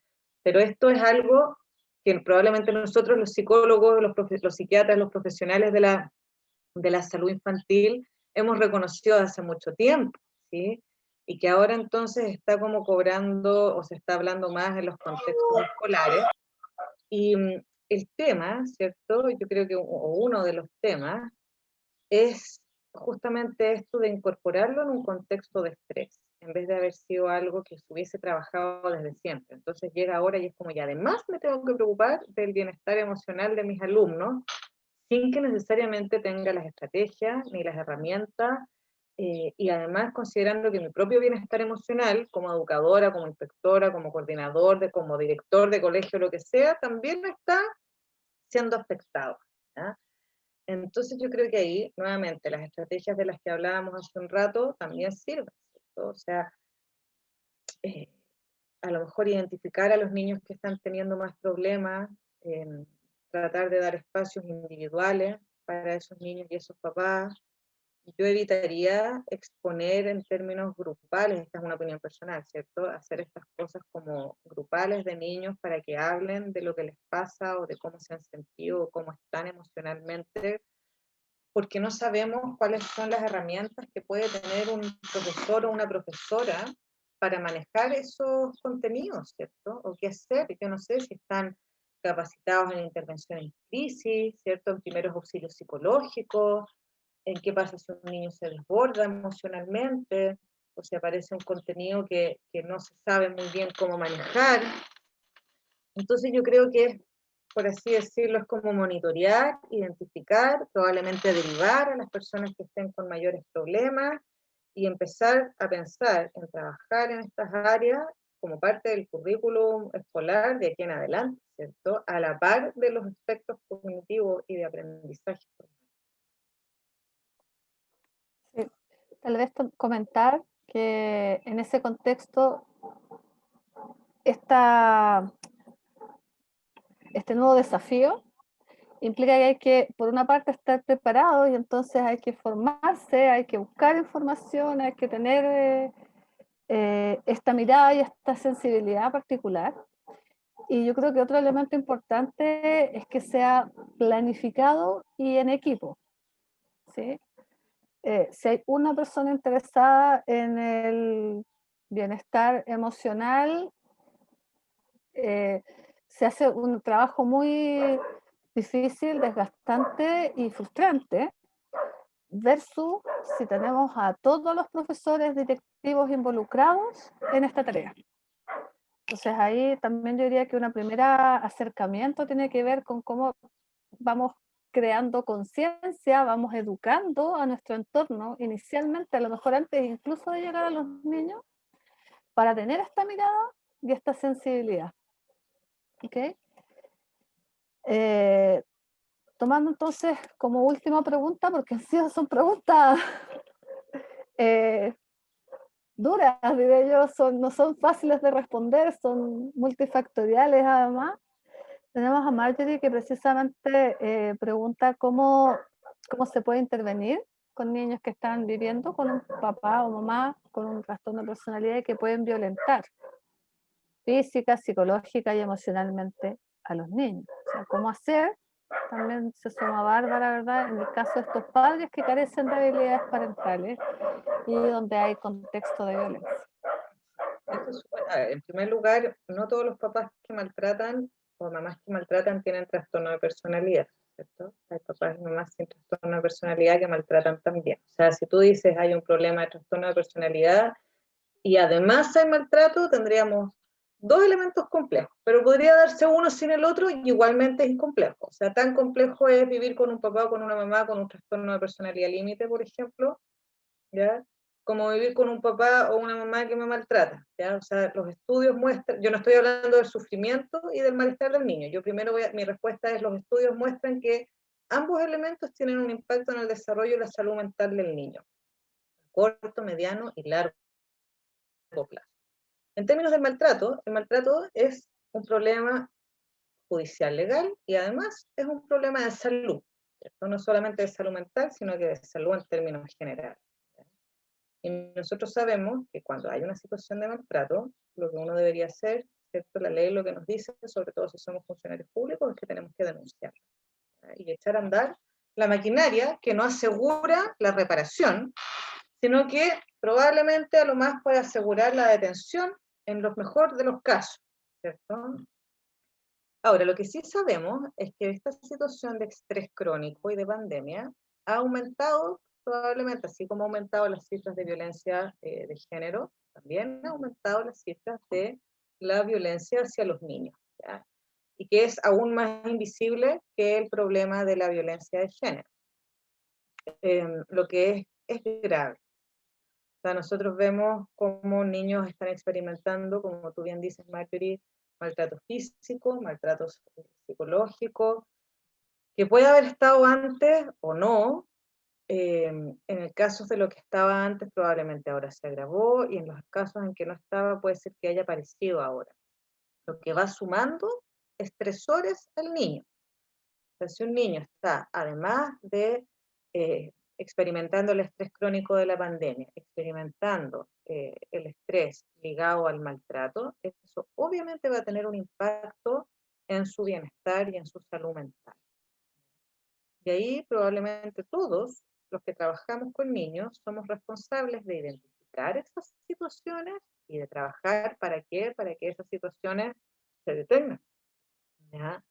Pero esto es algo que probablemente nosotros, los psicólogos, los psiquiatras, los profesionales de la salud infantil, hemos reconocido hace mucho tiempo, ¿sí? Y que ahora entonces está como cobrando o se está hablando más en los contextos escolares. Y el tema, ¿cierto? Yo creo que uno de los temas es justamente esto de incorporarlo en un contexto de estrés, en vez de haber sido algo que se hubiese trabajado desde siempre. Entonces llega ahora y es como, y además me tengo que preocupar del bienestar emocional de mis alumnos, sin que necesariamente tenga las estrategias ni las herramientas, y además considerando que mi propio bienestar emocional, como educadora, como inspectora, como coordinador, como director de colegio, lo que sea, también está siendo afectado, ¿ya? Entonces yo creo que ahí, nuevamente, las estrategias de las que hablábamos hace un rato también sirven, ¿cierto? O sea, eh, a lo mejor identificar a los niños que están teniendo más problemas, tratar de dar espacios individuales para esos niños y esos papás. Yo evitaría exponer en términos grupales, esta es una opinión personal, ¿cierto? Hacer estas cosas como grupales de niños para que hablen de lo que les pasa o de cómo se han sentido o cómo están emocionalmente, porque no sabemos cuáles son las herramientas que puede tener un profesor o una profesora para manejar esos contenidos, ¿cierto? O qué hacer, yo no sé si están capacitados en intervención en crisis, ¿cierto? En primeros auxilios psicológicos, en qué pasa si un niño se desborda emocionalmente, o si aparece un contenido que no se sabe muy bien cómo manejar. Entonces yo creo que, por así decirlo, es como monitorear, identificar, probablemente derivar a las personas que estén con mayores problemas y empezar a pensar en trabajar en estas áreas como parte del currículum escolar de aquí en adelante, ¿cierto? A la par de los aspectos cognitivos y de aprendizaje. Sí, tal vez comentar que en ese contexto este nuevo desafío implica que hay que, por una parte, estar preparado, y entonces hay que formarse, hay que buscar información, hay que tener esta mirada y esta sensibilidad particular. Y yo creo que otro elemento importante es que sea planificado y en equipo, ¿sí? Si hay una persona interesada en el bienestar emocional, se hace un trabajo muy difícil, desgastante y frustrante, versus si tenemos a todos los profesores directivos involucrados en esta tarea. Entonces ahí también yo diría que un primer acercamiento tiene que ver con cómo vamos creando conciencia, vamos educando a nuestro entorno inicialmente, a lo mejor antes incluso de llegar a los niños, para tener esta mirada y esta sensibilidad. ¿Okay? Tomando entonces como última pregunta, porque en sí son preguntas duras, diré yo, no son fáciles de responder, son multifactoriales además. Tenemos a Marjorie que precisamente pregunta cómo se puede intervenir con niños que están viviendo con un papá o mamá con un trastorno de personalidad y que pueden violentar física, psicológica y emocionalmente a los niños. sea, cómo hacer. También se suma Bárbara, ¿verdad? En el caso de estos padres que carecen de habilidades parentales y donde hay contexto de violencia. Esto es a ver, en primer lugar, no todos los papás que maltratan o mamás que maltratan tienen trastorno de personalidad, ¿cierto? Hay papás y mamás sin trastorno de personalidad que maltratan también. O sea, si tú dices hay un problema de trastorno de personalidad y además hay maltrato, tendríamos dos elementos complejos, pero podría darse uno sin el otro y igualmente es incomplejo. O sea, tan complejo es vivir con un papá o con una mamá con un trastorno de personalidad límite, por ejemplo, ¿ya? Como vivir con un papá o una mamá que me maltrata, ¿ya? O sea, los estudios muestran, yo no estoy hablando del sufrimiento y del malestar del niño, yo primero mi respuesta es, los estudios muestran que ambos elementos tienen un impacto en el desarrollo y la salud mental del niño, a corto, mediano y largo plazo. En términos del maltrato, el maltrato es un problema judicial legal y además es un problema de salud, ¿cierto? No solamente de salud mental, sino que de salud en términos generales. Y nosotros sabemos que cuando hay una situación de maltrato, lo que uno debería hacer, ¿cierto? La ley lo que nos dice, sobre todo si somos funcionarios públicos, es que tenemos que denunciar y echar a andar la maquinaria que no asegura la reparación, sino que probablemente a lo más puede asegurar la detención en los mejores de los casos, ¿cierto? Ahora, lo que sí sabemos es que esta situación de estrés crónico y de pandemia ha aumentado probablemente, así como ha aumentado las cifras de violencia de género, también ha aumentado las cifras de la violencia hacia los niños, ¿ya? Y que es aún más invisible que el problema de la violencia de género, lo que es grave. O sea, nosotros vemos cómo niños están experimentando, como tú bien dices, Marjorie, maltrato físico, maltrato psicológico, que puede haber estado antes o no. En el caso de lo que estaba antes, probablemente ahora se agravó, y en los casos en que no estaba, puede ser que haya aparecido ahora. Lo que va sumando estresores al niño. O sea, si un niño está, además de experimentando el estrés crónico de la pandemia, experimentando el estrés ligado al maltrato, eso obviamente va a tener un impacto en su bienestar y en su salud mental. Y ahí probablemente todos los que trabajamos con niños somos responsables de identificar esas situaciones y de trabajar para que esas situaciones se detengan, ¿ya?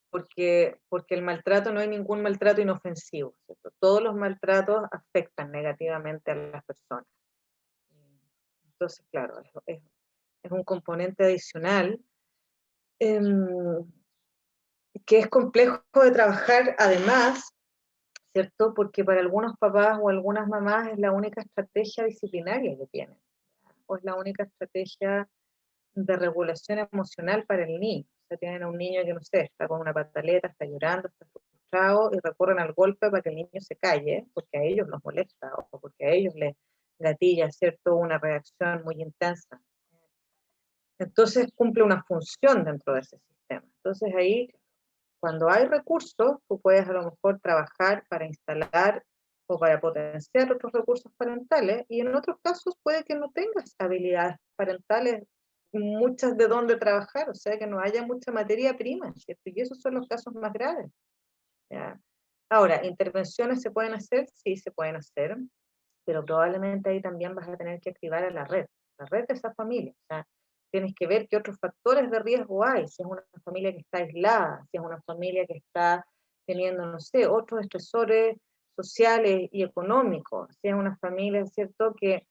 Porque el maltrato, no hay ningún maltrato inofensivo, ¿cierto? Todos los maltratos afectan negativamente a las personas. Entonces, claro, es un componente adicional que es complejo de trabajar además, ¿cierto? Porque para algunos papás o algunas mamás es la única estrategia disciplinaria que tienen, o es la única estrategia de regulación emocional para el niño. O sea, tienen a un niño que, no sé, está con una pataleta, está llorando, está frustrado, y recurren al golpe para que el niño se calle, porque a ellos los molesta, o porque a ellos les gatilla, ¿cierto?, una reacción muy intensa. Entonces cumple una función dentro de ese sistema. Entonces ahí, cuando hay recursos, tú puedes a lo mejor trabajar para instalar o para potenciar otros recursos parentales, y en otros casos puede que no tengas habilidades parentales, muchas de dónde trabajar, o sea que no haya mucha materia prima, ¿cierto? Y esos son los casos más graves, ¿ya? Ahora, ¿intervenciones se pueden hacer? Sí, se pueden hacer, pero probablemente ahí también vas a tener que activar a la red de esa familia. O sea, tienes que ver qué otros factores de riesgo hay, si es una familia que está aislada, si es una familia que está teniendo, no sé, otros estresores sociales y económicos, si es una familia, ¿cierto?, que,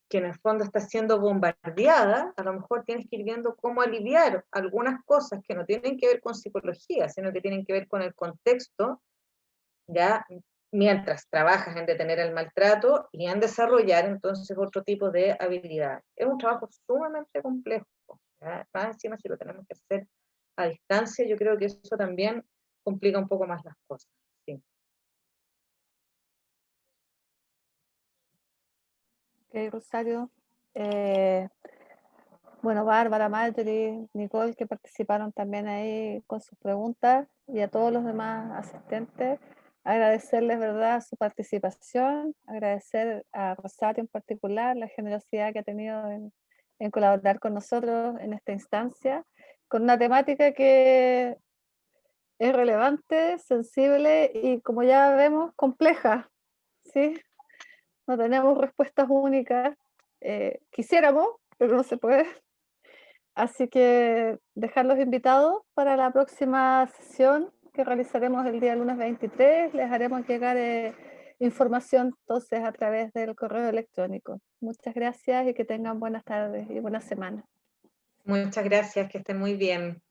que en el fondo está siendo bombardeada, a lo mejor tienes que ir viendo cómo aliviar algunas cosas que no tienen que ver con psicología, sino que tienen que ver con el contexto, ya, mientras trabajas en detener el maltrato y en desarrollar entonces otro tipo de habilidades. Es un trabajo sumamente complejo, ¿ya? Más encima si lo tenemos que hacer a distancia, yo creo que eso también complica un poco más las cosas. Sí. Ok, Rosario. Bueno, Bárbara, Marjorie, Nicole, que participaron también ahí con sus preguntas, y a todos los demás asistentes, agradecerles, ¿verdad?, su participación, agradecer a Rosario en particular la generosidad que ha tenido en en colaborar con nosotros en esta instancia, con una temática que es relevante, sensible y, como ya vemos, compleja, ¿sí? No tenemos respuestas únicas. Quisiéramos, pero no se puede. Así que dejar los invitados para la próxima sesión que realizaremos el día lunes 23. Les haremos llegar información entonces a través del correo electrónico. Muchas gracias y que tengan buenas tardes y buena semana. Muchas gracias, que estén muy bien.